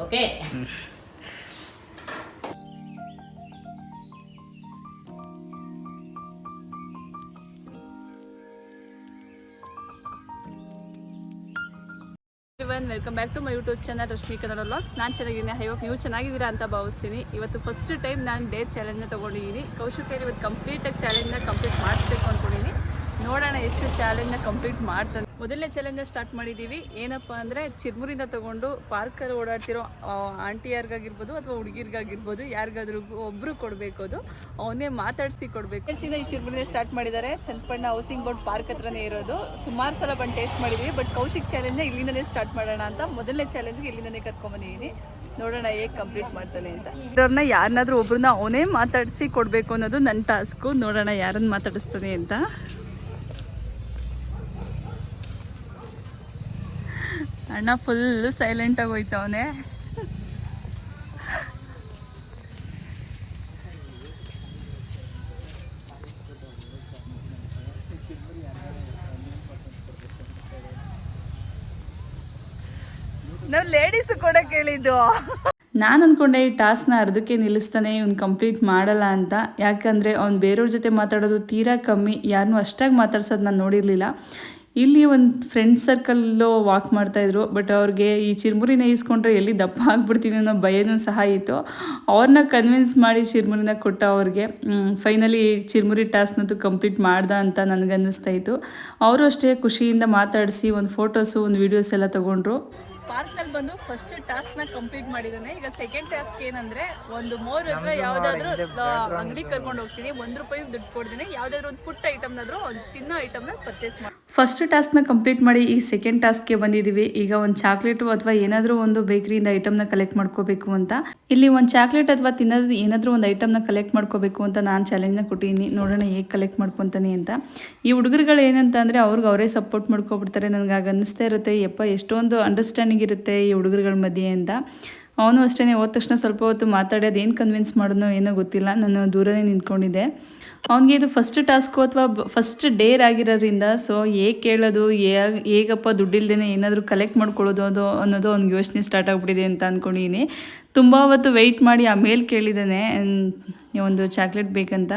Okay welcome back to my YouTube channel Rashmi Kannada vlogs. ನಾನು ಚೆನ್ನಾಗಿದ್ದೀನಿ. I hope ನೀವು ಚೆನ್ನಾಗಿದ್ದೀರಾ ಅಂತ ಭಾವಿಸ್ತೀನಿ. ಇವತ್ತು ಫಸ್ಟ್ ಟೈಮ್ ನಾನು ಡೇರ್ ಚಾಲೆಂಜ್ನ ತೊಗೊಂಡಿದ್ದೀನಿ. ಕೌಶಿಕಲ್ಲಿ ಇವತ್ತು ಕಂಪ್ಲೀಟಾಗಿ ಚಾಲೆಂಜ್ನ ಕಂಪ್ಲೀಟ್ ಮಾಡಿಸ್ಬೇಕು ಅಂದ್ಕೊಂಡಿದ್ದೀನಿ. ನೋಡೋಣ ಎಷ್ಟು ಚಾಲೆಂಜ್ನ ಕಂಪ್ಲೀಟ್ ಮಾಡ್ತಾನೆ. ಮೊದಲನೇ ಚಾಲೆಂಜ್ನ ಸ್ಟಾರ್ಟ್ ಮಾಡಿದ್ದೀವಿ. ಏನಪ್ಪ ಅಂದರೆ ಚಿರ್ಮುರಿಂದ ತೊಗೊಂಡು ಪಾರ್ಕಲ್ಲಿ ಓಡಾಡ್ತಿರೋ ಆಂಟಿಯಾರ್ಗಾಗಿರ್ಬೋದು ಅಥವಾ ಹುಡುಗಿರ್ಗಾಗಿರ್ಬೋದು ಯಾರಿಗಾದ್ರೂ ಒಬ್ಬರು ಕೊಡಬೇಕು. ಅದು ಅವನ್ನೇ ಮಾತಾಡಿಸಿ ಕೊಡಬೇಕು. ಈ ಚಿರ್ಮುರಿಂದ ಸ್ಟಾರ್ಟ್ ಮಾಡಿದ್ದಾರೆ. ಚನ್ನಪಣ್ಣ ಹೌಸಿಂಗ್ ಬೋರ್ಡ್ ಪಾರ್ಕ್ ಹತ್ರನೇ ಇರೋದು. ಸುಮಾರು ಸಲ ಬಂದು ಟೇಸ್ಟ್ ಮಾಡಿದ್ದೀವಿ. ಬಟ್ ಕೌಶಿಕ್ ಚಾಲೆಂಜ್ನ ಇಲ್ಲಿಂದನೇ ಸ್ಟಾರ್ಟ್ ಮಾಡೋಣ ಅಂತ ಮೊದಲನೇ ಚಾಲೆಂಜ್ಗೆ ಇಲ್ಲಿಂದನೇ ಕರ್ಕೊಂಬಂದಿದ್ದೀನಿ. ನೋಡೋಣ ಹೇಗೆ ಕಂಪ್ಲೀಟ್ ಮಾಡ್ತಾನೆ ಅಂತ. ಇವ್ರನ್ನ ಯಾರನ್ನಾದ್ರೂ ಒಬ್ರನ್ನ ಅವನೇ ಮಾತಾಡಿಸಿ ಕೊಡಬೇಕು ಅನ್ನೋದು ನನ್ನ ಟಾಸ್ಕು. ನೋಡೋಣ ಯಾರನ್ನು ಮಾತಾಡಿಸ್ತಾನೆ ಅಂತ. ಅಣ್ಣ ಫುಲ್ಲು ಸೈಲೆಂಟಾಗಿ ಹೋಯ್ತವನೆ. ನಾವು ಲೇಡೀಸ್ ಕೂಡ ಕೇಳಿದ್ದು. ನಾನು ಅಂದ್ಕೊಂಡೆ ಈ ಟಾಸ್ಕ್ನ ಅರ್ಧಕ್ಕೆ ನಿಲ್ಲಿಸ್ತಾನೆ, ಇವ್ನು ಕಂಪ್ಲೀಟ್ ಮಾಡಲ್ಲ ಅಂತ. ಯಾಕಂದರೆ ಅವ್ನು ಬೇರೆಯವ್ರ ಜೊತೆ ಮಾತಾಡೋದು ತೀರಾ ಕಮ್ಮಿ, ಯಾರನ್ನೂ ಅಷ್ಟಾಗಿ ಮಾತಾಡ್ಸೋದು ನಾನು ನೋಡಿರಲಿಲ್ಲ. ಇಲ್ಲಿ ಒಂದು ಫ್ರೆಂಡ್ ಸರ್ಕಲ್ಲು ವಾಕ್ ಮಾಡ್ತಾಯಿದ್ರು. ಬಟ್ ಅವ್ರಿಗೆ ಈ ಚಿರ್ಮುರಿನ ಈಸ್ಕೊಂಡ್ರೆ ಎಲ್ಲಿ ದಪ್ಪ ಆಗಿಬಿಡ್ತೀನಿ ಅನ್ನೋ ಭಯನೂ ಸಹ ಇತ್ತು. ಅವ್ರನ್ನ ಕನ್ವಿನ್ಸ್ ಮಾಡಿ ಚಿರ್ಮುರಿನ ಕೊಟ್ಟ ಅವ್ರಿಗೆ. ಫೈನಲಿ ಚಿರ್ಮುರಿ ಟಾಸ್ಕ್ನಂತೂ ಕಂಪ್ಲೀಟ್ ಮಾಡ್ದ ಅಂತ ನನಗನ್ನಿಸ್ತಾ ಇತ್ತು. ಅವರು ಅಷ್ಟೇ ಖುಷಿಯಿಂದ ಮಾತಾಡಿಸಿ ಒಂದು ಫೋಟೋಸು ಒಂದು ವೀಡಿಯೋಸ್ ಎಲ್ಲ ತೊಗೊಂಡ್ರು. ಪಾರ್ಕ್ನಲ್ಲಿ ಬಂದು ಫಸ್ಟ್ ಟಾಸ್ಕ್ನ ಕಂಪ್ಲೀಟ್ ಮಾಡಿದ್ದಾನೆ. ಈಗ ಸೆಕೆಂಡ್ ಟಾಸ್ಕ್ ಏನಂದರೆ ಒಂದು ಮೋರ್ ಹತ್ರ ಯಾವುದಾದ್ರೂ ಅಂಗಡಿ ಕರ್ಕೊಂಡು ಹೋಗ್ತೀನಿ, ₹1 ದುಡ್ಡು ಕೊಡ್ತೀನಿ, ಯಾವುದಾದ್ರೂ ಒಂದು ಪುಟ್ಟ ಐಟಮ್ನಾದರೂ ಒಂದು ತಿನ್ನೋ ಐಟಮ್ನ ಪರ್ಚೇಸ್ ಮಾಡಿ. ಫಸ್ಟ್ ಟಾಸ್ಕ್ನ ಕಂಪ್ಲೀಟ್ ಮಾಡಿ ಈ ಸೆಕೆಂಡ್ ಟಾಸ್ಕ್ಗೆ ಬಂದಿದ್ದೀವಿ. ಈಗ ಒಂದು ಚಾಕ್ಲೇಟು ಅಥವಾ ಏನಾದರೂ ಒಂದು ಬೇಕರಿಯಿಂದ ಐಟಮ್ನ ಕಲೆಕ್ಟ್ ಮಾಡ್ಕೋಬೇಕು ಅಂತ. ಇಲ್ಲಿ ಒಂದು ಚಾಕ್ಲೇಟ್ ಅಥವಾ ತಿನ್ನೋದು ಏನಾದರೂ ಒಂದು ಐಟಮ್ನ ಕಲೆಕ್ಟ್ ಮಾಡ್ಕೋಬೇಕು ಅಂತ ನಾನು ಚಾಲೆಂಜ್ನ ಕೊಟ್ಟಿದ್ದೀನಿ. ನೋಡೋಣ ಹೇಗೆ ಕಲೆಕ್ಟ್ ಮಾಡ್ಕೊತಾನೆ ಅಂತ. ಈ ಹುಡುಗರುಗಳು ಏನಂತ ಅಂದರೆ ಅವ್ರಿಗೆ ಅವರೇ ಸಪೋರ್ಟ್ ಮಾಡ್ಕೊಬಿಡ್ತಾರೆ. ನನಗೆ ಆಗ ಅನ್ನಿಸ್ತಾ ಇರುತ್ತೆ, ಯಪ್ಪ ಎಷ್ಟೊಂದು ಅಂಡರ್ಸ್ಟ್ಯಾಂಡಿಂಗ್ ಇರುತ್ತೆ ಈ ಹುಡುಗರುಗಳ ಮಧ್ಯೆ ಅಂತ. ಅವನು ಅಷ್ಟೇ ಹೋದ ತಕ್ಷಣ ಸ್ವಲ್ಪ ಹೊತ್ತು ಮಾತಾಡಿ ಅದೇನು ಕನ್ವಿನ್ಸ್ ಮಾಡೋನೋ ಏನೋ ಗೊತ್ತಿಲ್ಲ, ನಾನು ದೂರನೇ ನಿಂತ್ಕೊಂಡಿದ್ದೆ. ಅವನಿಗೆ ಇದು ಫಸ್ಟ್ ಟಾಸ್ಕು ಅಥವಾ ಫಸ್ಟ್ ಡೇರ್ ಆಗಿರೋದ್ರಿಂದ ಸೊ ಹೇಗೆ ಕೇಳೋದು, ಹೇಗಪ್ಪ ದುಡ್ಡಿಲ್ದೇ ಏನಾದರೂ ಕಲೆಕ್ಟ್ ಮಾಡ್ಕೊಳ್ಳೋದು ಅನ್ನೋದು ಅವ್ನಿಗೆ ಯೋಚನೆ ಸ್ಟಾರ್ಟ್ ಆಗಿಬಿಟ್ಟಿದೆ ಅಂತ ಅಂದ್ಕೊಂಡಿದ್ದೀನಿ. ತುಂಬ ಹೊತ್ತು ವೆಯ್ಟ್ ಮಾಡಿ ಆಮೇಲೆ ಕೇಳಿದ್ದಾನೆ ಒಂದು ಚಾಕ್ಲೇಟ್ ಬೇಕಂತ.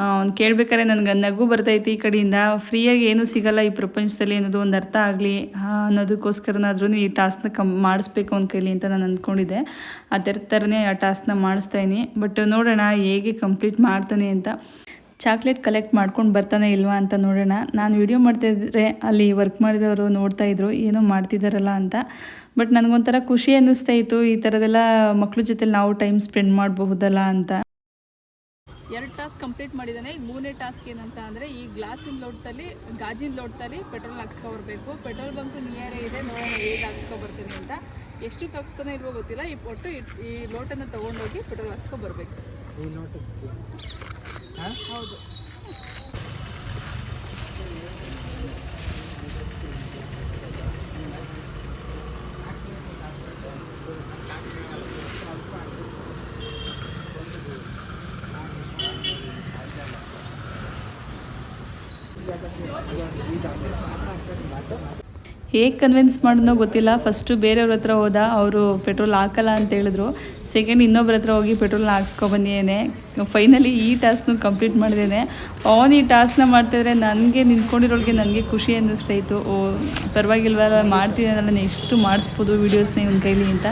ಅವ್ನು ಕೇಳಬೇಕಾದ್ರೆ ನನಗೆ ನಗು ಬರ್ತೈತಿ. ಈ ಕಡೆಯಿಂದ ಫ್ರೀಯಾಗಿ ಏನೂ ಸಿಗಲ್ಲ ಈ ಪ್ರಪಂಚದಲ್ಲಿ ಅನ್ನೋದು ಒಂದು ಅರ್ಥ ಆಗಲಿ ಅನ್ನೋದಕ್ಕೋಸ್ಕರನಾದ್ರೂ ಈ ಟಾಸ್ಕ್ನ ಮಾಡಿಸ್ಬೇಕು ಅವ್ನ ಕೈಲಿ ಅಂತ ನಾನು ಅಂದ್ಕೊಂಡಿದ್ದೆ. ಅದೇ ಥರನೇ ಆ ಟಾಸ್ಕ್ನ ಮಾಡಿಸ್ತಾಯಿನಿ. ಬಟ್ ನೋಡೋಣ ಹೇಗೆ ಕಂಪ್ಲೀಟ್ ಮಾಡ್ತಾನೆ ಅಂತ. ಚಾಕ್ಲೇಟ್ ಕಲೆಕ್ಟ್ ಮಾಡ್ಕೊಂಡು ಬರ್ತಾನೆ ಇಲ್ವಾ ಅಂತ ನೋಡೋಣ. ನಾನು ವಿಡಿಯೋ ಮಾಡ್ತಾಯಿದ್ರೆ ಅಲ್ಲಿ ವರ್ಕ್ ಮಾಡಿದವರು ನೋಡ್ತಾಯಿದ್ರು ಏನೋ ಮಾಡ್ತಿದ್ದಾರಲ್ಲ ಅಂತ. ಬಟ್ ನನಗೊಂಥರ ಖುಷಿ ಅನ್ನಿಸ್ತಾ ಇತ್ತು, ಈ ಥರದೆಲ್ಲ ಮಕ್ಳ ಜೊತೆ ನಾವು ಟೈಮ್ ಸ್ಪೆಂಡ್ ಮಾಡಬಹುದಲ್ಲ ಅಂತ. 2 ಟಾಸ್ಕ್ ಕಂಪ್ಲೀಟ್ ಮಾಡಿದ್ದಾನೆ. ಈಗ 3ನೇ ಟಾಸ್ಕ್ ಏನಂತ ಅಂದರೆ ಈ ಗ್ಲಾಸಿನ ಲೋಟದಲ್ಲಿ ಗಾಜಿನ ಲೋಟದಲ್ಲಿ ಪೆಟ್ರೋಲ್ ಹಾಕ್ಸ್ಕೊಬರ್ಬೇಕು. ಪೆಟ್ರೋಲ್ ಬಂಕು ನಿಯರೇ ಇದೆ. ನೋಡೋಣ ಹೇಗೆ ಹಾಕ್ಸ್ಕೊಬರ್ತೀನಿ ಅಂತ. ಎಷ್ಟು ಹಾಕ್ಸ್ತಾನೆ ಇಲ್ವೋ ಗೊತ್ತಿಲ್ಲ. ಈ ಲೋಟನ ತೊಗೊಂಡೋಗಿ ಪೆಟ್ರೋಲ್ ಹಾಕ್ಸ್ಕೊಬರ್ಬೇಕು. ಹೌದು. ಹೇಗೆ ಕನ್ವಿನ್ಸ್ ಮಾಡೋನೋ ಗೊತ್ತಿಲ್ಲ. ಫಸ್ಟು ಬೇರೆಯವ್ರ ಹತ್ರ ಹೋದ, ಅವರು ಪೆಟ್ರೋಲ್ ಹಾಕಲ್ಲ ಅಂತ ಹೇಳಿದ್ರು. ಸೆಕೆಂಡ್ ಇನ್ನೊಬ್ಬರ ಹತ್ರ ಹೋಗಿ ಪೆಟ್ರೋಲ್ನ ಹಾಕ್ಸ್ಕೊಬಂದಿದ್ದೇನೆ. ಫೈನಲಿ ಈ ಟಾಸ್ಕ್ನು ಕಂಪ್ಲೀಟ್ ಮಾಡಿದ್ದೇನೆ. ಅವನು ಈ ಟಾಸ್ಕ್ನ ಮಾಡ್ತಾಯಿದ್ರೆ ನನಗೆ ನಿಂತ್ಕೊಂಡಿರೋಳಿಗೆ ನನಗೆ ಖುಷಿ ಅನ್ನಿಸ್ತಾಯಿತ್ತು. ಓ ಪರವಾಗಿಲ್ವಲ್ಲ, ಮಾಡ್ತಿದ್ದಾನಲ್ಲ, ನೆಕ್ಸ್ಟು ಮಾಡಿಸ್ಬೋದು ವೀಡಿಯೋಸ್ನ ಇವನ ಕೈಲಿ ಅಂತ.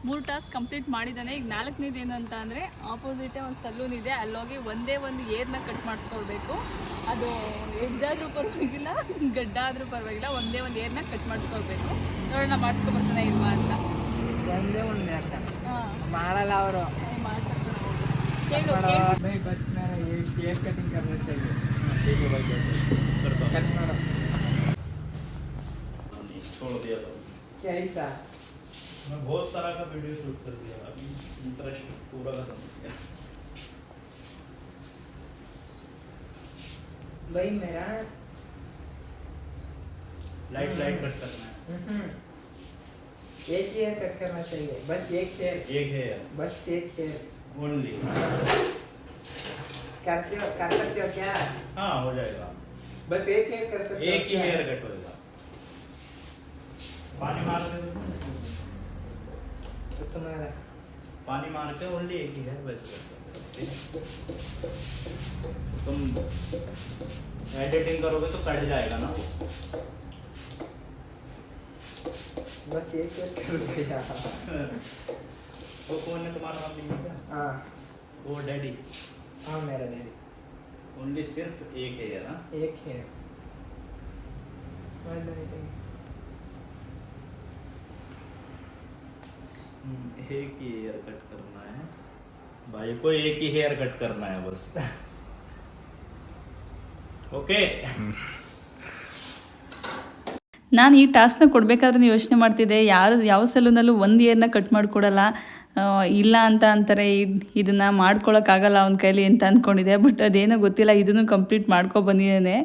3 ಟಾಸ್ಕ್ ಕಂಪ್ಲೀಟ್ ಮಾಡಿದ್ದಾನೆ. ಈಗ 4ನೇದು ಏನು ಅಂತ ಅಂದರೆ ಆಪೋಸಿಟೇ ಒಂದು ಸಲೂನ್ ಇದೆ, ಅಲ್ಲೋಗಿ ಒಂದೇ ಒಂದು ಏರ್ನ ಕಟ್ ಮಾಡಿಸ್ಕೊಳ್ಬೇಕು. ಅದು ಎದ್ದಾದ್ರೂ ಪರವಾಗಿಲ್ಲ, ಗಡ್ಡ ಆದರೂ ಪರವಾಗಿಲ್ಲ, ಒಂದೇ ಒಂದು ಏರ್ನ ಕಟ್ ಮಾಡಿಸ್ಕೊಳ್ಬೇಕು. ನೋಡೋಣ ಮಾಡಿಸ್ಕೊಬರ್ತಾನೆ ಇಲ್ವಾ ಅಂತ. ಒಂದೇ ಒಂದು ಮಾಡಲ್ಲ ಅವರು. बस में हेयर कटिंग करना चाहिए. छोड़ दिया था. क्या ऐसा? मैं बहुत तरह का वीडियो शूट कर दिया. अभी इंटरेस्ट पूरा खत्म हो गया. भाई मेरा लाइट कट करना है. एक हेयर कट करना चाहिए. बस एक हेयर. बस एक हेयर ओनली. कर सकते हो क्या? हाँ हो जाएगा. बस एक हेयर कर सकते हो. एक ही हेयर कट होगा. पानी मार के उतना है। पानी मार के ओनली एक ही है वैसे करते हैं। तुम एडिटिंग करोगे तो कट जाएगा ना वो। बस एक कर भैया। वो कौन है तुम्हारा मम्मी क्या? हाँ वो डैडी। हाँ मेरा डैडी। ओनली सिर्फ एक है ना? एक है। एक ही हेयर कट करना है भाई को, एक ही हेयर कट करना है बस। ओके। ನಾನು ಈ ಟಾಸ್ಕ್ನ ಕೊಡಬೇಕಾದ್ರೆ ಯೋಚನೆ ಮಾಡ್ತಿದ್ದೆ, ಯಾವ ಸಲೂನಲ್ಲೂ ಒಂದು ಇಯರ್ನ ಕಟ್ ಮಾಡಿಕೊಡಲ್ಲ, ಇಲ್ಲ ಅಂತ ಅಂತಾರೆ, ಇದನ್ನು ಮಾಡ್ಕೊಳಕ್ಕಾಗಲ್ಲ ಅವ್ನ ಕೈಲಿ ಅಂತ ಅಂದ್ಕೊಂಡಿದ್ದೆ. ಬಟ್ ಅದೇನೋ ಗೊತ್ತಿಲ್ಲ, ಇದನ್ನು ಕಂಪ್ಲೀಟ್ ಮಾಡ್ಕೊ ಬಂದಿದ್ದಾನೆ.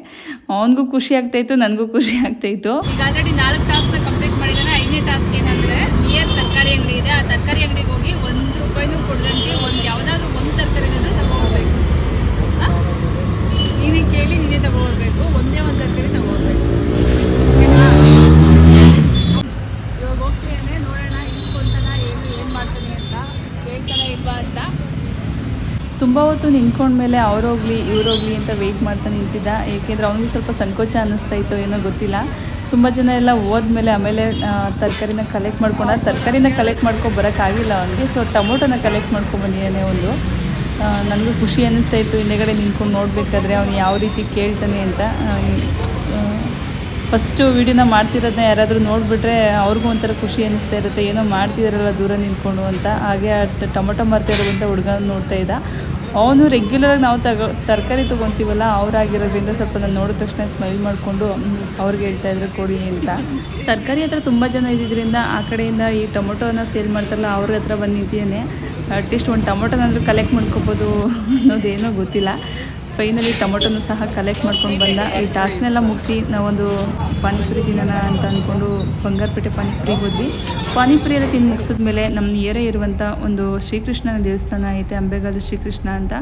ಅವನಿಗೂ ಖುಷಿ ಆಗ್ತಾಯಿತ್ತು, ನನಗೂ ಖುಷಿ ಆಗ್ತಾಯಿತ್ತು. ಈಗ ಆಲ್ರೆಡಿ 4 ಟಾಸ್ಕ್ನ ಕಂಪ್ಲೀಟ್ ಮಾಡಿದ್ದಾನೆ. 5ನೇ ಟಾಸ್ಕ್ ಏನಂದರೆ ನಿಯರ್ ತರಕಾರಿ ಅಂಗಡಿ ಇದೆ, ಆ ತರಕಾರಿ ಅಂಗಡಿಗೆ ಹೋಗಿ ₹1 ಕೊಡದಂತೆ ಯಾವುದಾದ್ರೂ ಒಂದು ತರಕಾರಿನಾದ್ರೂ ತಗೋಬರ್ಬೇಕು. ನೀವೇ ಕೇಳಿ ನೀವೇ ತಗೋಬರ್ಬೇಕು, ಒಂದೇ ಒಂದು ತರಕಾರಿ ತಗೋಬರ್ಬೇಕು. ಇವಾಗ ಹೋಗ್ತೇನೆ, ನೋಡೋಣ ಇನ್ಕೊಂತಾನ ಏನು ಮಾಡ್ತಾನೆ ಅಂತ, ಹೇಳ್ತಾನ ಇಲ್ವಾ ಅಂತ. ತುಂಬ ಹೊತ್ತು ನಿಂತ್ಕೊಂಡ್ಮೇಲೆ ಅವ್ರೋಗ್ಲಿ ಇವ್ರೋಗ್ಲಿ ಅಂತ ವೆಯ್ಟ್ ಮಾಡ್ತಾ ನಿಂತಿದ್ದ. ಏಕೆಂದರೆ ಅವನಿಗೂ ಸ್ವಲ್ಪ ಸಂಕೋಚ ಅನ್ನಿಸ್ತಾ ಇತ್ತು, ಏನೋ ಗೊತ್ತಿಲ್ಲ. ತುಂಬ ಜನ ಎಲ್ಲ ಹೋದ್ಮೇಲೆ ಆಮೇಲೆ ತರಕಾರಿನ ಕಲೆಕ್ಟ್ ಮಾಡ್ಕೊ ಬರೋಕ್ಕಾಗಿಲ್ಲ ಅವನಿಗೆ. ಸೊ ಟೊಮೊಟೊನ ಕಲೆಕ್ಟ್ ಬಂದಿದ್ದಾನೆ ಒಂದು. ನನಗೂ ಖುಷಿ ಅನ್ನಿಸ್ತಾ ಇತ್ತು ಹಿಂದೆಗಡೆ ನಿಂತ್ಕೊಂಡು ನೋಡಬೇಕಾದ್ರೆ ಅವನು ಯಾವ ರೀತಿ ಕೇಳ್ತಾನೆ ಅಂತ. ಫಸ್ಟು ವೀಡಿಯೋನ ಮಾಡ್ತಿರೋದನ್ನ ಯಾರಾದರೂ ನೋಡಿಬಿಟ್ರೆ ಅವ್ರಿಗೂ ಒಂಥರ ಖುಷಿ ಅನ್ನಿಸ್ತಾ ಇರುತ್ತೆ, ಏನೋ ಮಾಡ್ತಿದ್ದಾರಲ್ಲ ದೂರ ನಿಂತ್ಕೊಂಡು ಅಂತ. ಹಾಗೆ ಟೊಮೊಟೊ ಮಾರ್ತಾ ಇರೋದಂತ ಹುಡುಗ ನೋಡ್ತಾ ಇದ್ದ. ಅವನು ರೆಗ್ಯುಲರಾಗಿ ನಾವು ತರಕಾರಿ ತೊಗೊತೀವಲ್ಲ ಅವರಾಗಿರೋದ್ರಿಂದ ಸ್ವಲ್ಪ ನಾನು ನೋಡಿದ ತಕ್ಷಣ ಸ್ಮೈಲ್ ಮಾಡಿಕೊಂಡು ಅವ್ರಿಗೆ ಹೇಳ್ತಾಯಿದ್ರು ಕೊಡಿ ಅಂತ. ತರಕಾರಿ ಹತ್ರ ತುಂಬ ಜನ ಇದ್ದಿದ್ದರಿಂದ ಆ ಕಡೆಯಿಂದ ಈ ಟೊಮೊಟೊನ ಸೇಲ್ ಮಾಡ್ತಾರಲ್ಲ ಅವ್ರ ಹತ್ರ ಬಂದು ನಿಂತಿದ್ದೇನೆ. ಅಟ್ಲೀಸ್ಟ್ ಒಂದು ಟೊಮೊಟೊನಾದರೂ ಕಲೆಕ್ಟ್ ಮಾಡ್ಕೊಬೋದು ಅನ್ನೋದೇನೋ ಗೊತ್ತಿಲ್ಲ. ಫೈನಲಿ ಟೊಮೊಟೊನು ಸಹ ಕಲೆಕ್ಟ್ ಮಾಡ್ಕೊಂಡು ಬಂದ. ಈ ಟಾಸ್ಕ್ನೆಲ್ಲ ಮುಗಿಸಿ ನಾವೊಂದು ಪಾನಿಪುರಿ ತಿನ್ನೋಣ ಅಂತ ಅಂದ್ಕೊಂಡು ಬಂಗಾರಪೇಟೆ ಪಾನಿಪುರಿಗೆ ಹೋದ್ವಿ. ಪಾನಿಪುರಿ ಎಲ್ಲ ತಿಂದು ಮುಗಿಸಿದ್ಮೇಲೆ ನಮ್ಮ ನಿಯರೇ ಇರುವಂಥ ಒಂದು ಶ್ರೀಕೃಷ್ಣನ ದೇವಸ್ಥಾನ ಐತೆ, ಅಂಬೆಗಾಲು ಶ್ರೀಕೃಷ್ಣ ಅಂತ.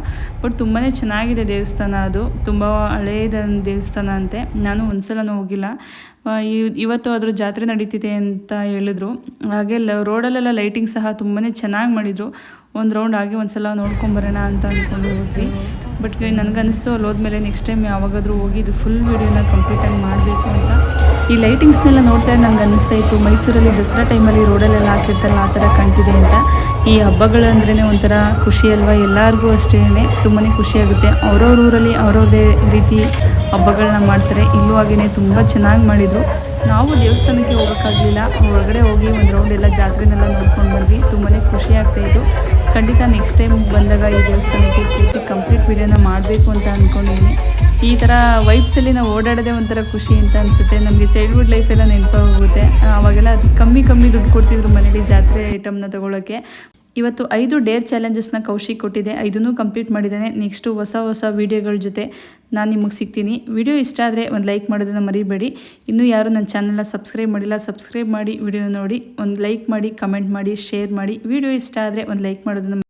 ಬಟ್ ತುಂಬಾ ಚೆನ್ನಾಗಿದೆ ದೇವಸ್ಥಾನ, ಅದು ತುಂಬ ಹಳೆಯದ ದೇವಸ್ಥಾನ ಅಂತೆ. ನಾನು ಒಂದ್ಸಲನೂ ಹೋಗಿಲ್ಲ. ಇವತ್ತು ಅದ್ರ ಜಾತ್ರೆ ನಡೀತಿದೆ ಅಂತ ಹೇಳಿದ್ರು. ಹಾಗೆ ರೋಡಲ್ಲೆಲ್ಲ ಲೈಟಿಂಗ್ ಸಹ ತುಂಬಾ ಚೆನ್ನಾಗಿ ಮಾಡಿದರು. ಒಂದು ರೌಂಡ್ ಆಗಿ ಒಂದು ಸಲ ನೋಡ್ಕೊಂಬರೋಣ ಅಂತ ಅಂದ್ಕೊಂಡು ಹೋದ್ವಿ. ಬಟ್ ನನಗನ್ನಿಸ್ತು ಅಲ್ಲಿ ಹೋದ್ಮೇಲೆ ನೆಕ್ಸ್ಟ್ ಟೈಮ್ ಯಾವಾಗಾದರೂ ಹೋಗಿ ಇದು ಫುಲ್ ವೀಡಿಯೋನ ಕಂಪ್ಲೀಟಾಗಿ ಮಾಡಬೇಕು ಅಂತ. ಈ ಲೈಟಿಂಗ್ಸ್ನೆಲ್ಲ ನೋಡ್ತಾ ನನಗೆ ಅನ್ನಿಸ್ತಾ ಇತ್ತು, ಮೈಸೂರಲ್ಲಿ ದಸರಾ ಟೈಮಲ್ಲಿ ರೋಡಲ್ಲೆಲ್ಲ ಹಾಕಿರ್ತಾರಲ್ಲ ಆ ಥರ ಕಾಣ್ತಿದೆ ಅಂತ. ಈ ಹಬ್ಬಗಳು ಅಂದ್ರೇ ಒಂಥರ ಖುಷಿ ಅಲ್ವಾ, ಎಲ್ಲರಿಗೂ ಅಷ್ಟೇ ತುಂಬಾ ಖುಷಿಯಾಗುತ್ತೆ. ಅವ್ರವ್ರ ಊರಲ್ಲಿ ಅವ್ರವ್ರದೇ ರೀತಿ ಹಬ್ಬಗಳನ್ನ ಮಾಡ್ತಾರೆ. ಇಲ್ಲೂ ಹಾಗೇ ತುಂಬ ಚೆನ್ನಾಗಿ ಮಾಡಿದರು. ನಾವು ದೇವಸ್ಥಾನಕ್ಕೆ ಹೋಗೋಕ್ಕಾಗಲಿಲ್ಲ, ಹೊರಗಡೆ ಹೋಗಿ ಒಂದು ರೌಂಡ್ ಎಲ್ಲ ಜಾತ್ರೆನೆಲ್ಲ ನೋಡ್ಕೊಂಡು ಬಂದ್ವಿ. ತುಂಬಾ ಖುಷಿ ಆಗ್ತಾಯಿತ್ತು. ಖಂಡಿತ ನೆಕ್ಸ್ಟ್ ಟೈಮ್ ಬಂದಾಗ ಈ ದೇವಸ್ಥಾನಕ್ಕೆ ಪೂರ್ತಿ ಕಂಪ್ಲೀಟ್ ವೀಡಿಯೋನ ಮಾಡಬೇಕು ಅಂತ ಅಂದ್ಕೊಂಡಿದ್ದೀನಿ. ಈ ಥರ ವೈಬ್ಸಲ್ಲಿ ನಾವು ಓಡಾಡೋದೇ ಒಂಥರ ಖುಷಿ ಅಂತ ಅನಿಸುತ್ತೆ. ನಮಗೆ ಚೈಲ್ಡ್ಹುಡ್ ಲೈಫೆಲ್ಲ ನೆನಪಾಗೋಗುತ್ತೆ. ಆವಾಗೆಲ್ಲ ಅದು ಕಮ್ಮಿ ದುಡ್ಡು ಕೊಡ್ತಿದ್ರು ಮನೇಲಿ ಜಾತ್ರೆ ಐಟಮ್ನ ತೊಗೊಳಕ್ಕೆ. ಇವತ್ತು 5 ಡೇರ್ ಚಾಲೆಂಜಸ್ನ ಕೌಶಿಕ್ ಕೊಟ್ಟಿದೆ, 5ನೂ ಕಂಪ್ಲೀಟ್ ಮಾಡಿದ್ದಾನೆ. ನೆಕ್ಸ್ಟು ಹೊಸ ವೀಡಿಯೋಗಳ ಜೊತೆ ನಾನು ನಿಮಗೆ ಸಿಗ್ತೀನಿ. ವಿಡಿಯೋ ಇಷ್ಟ ಆದರೆ ಒಂದು ಲೈಕ್ ಮಾಡೋದನ್ನು ಮರಿಬೇಡಿ. ಇನ್ನೂ ಯಾರು ನನ್ನ ಚಾನಲ್ನ ಸಬ್ಸ್ಕ್ರೈಬ್ ಮಾಡಿಲ್ಲ, ಸಬ್ಸ್ಕ್ರೈಬ್ ಮಾಡಿ ವಿಡಿಯೋ ನೋಡಿ, ಒಂದು ಲೈಕ್ ಮಾಡಿ, ಕಮೆಂಟ್ ಮಾಡಿ, ಶೇರ್ ಮಾಡಿ. ವಿಡಿಯೋ ಇಷ್ಟ ಆದರೆ ಒಂದು ಲೈಕ್ ಮಾಡೋದನ್ನು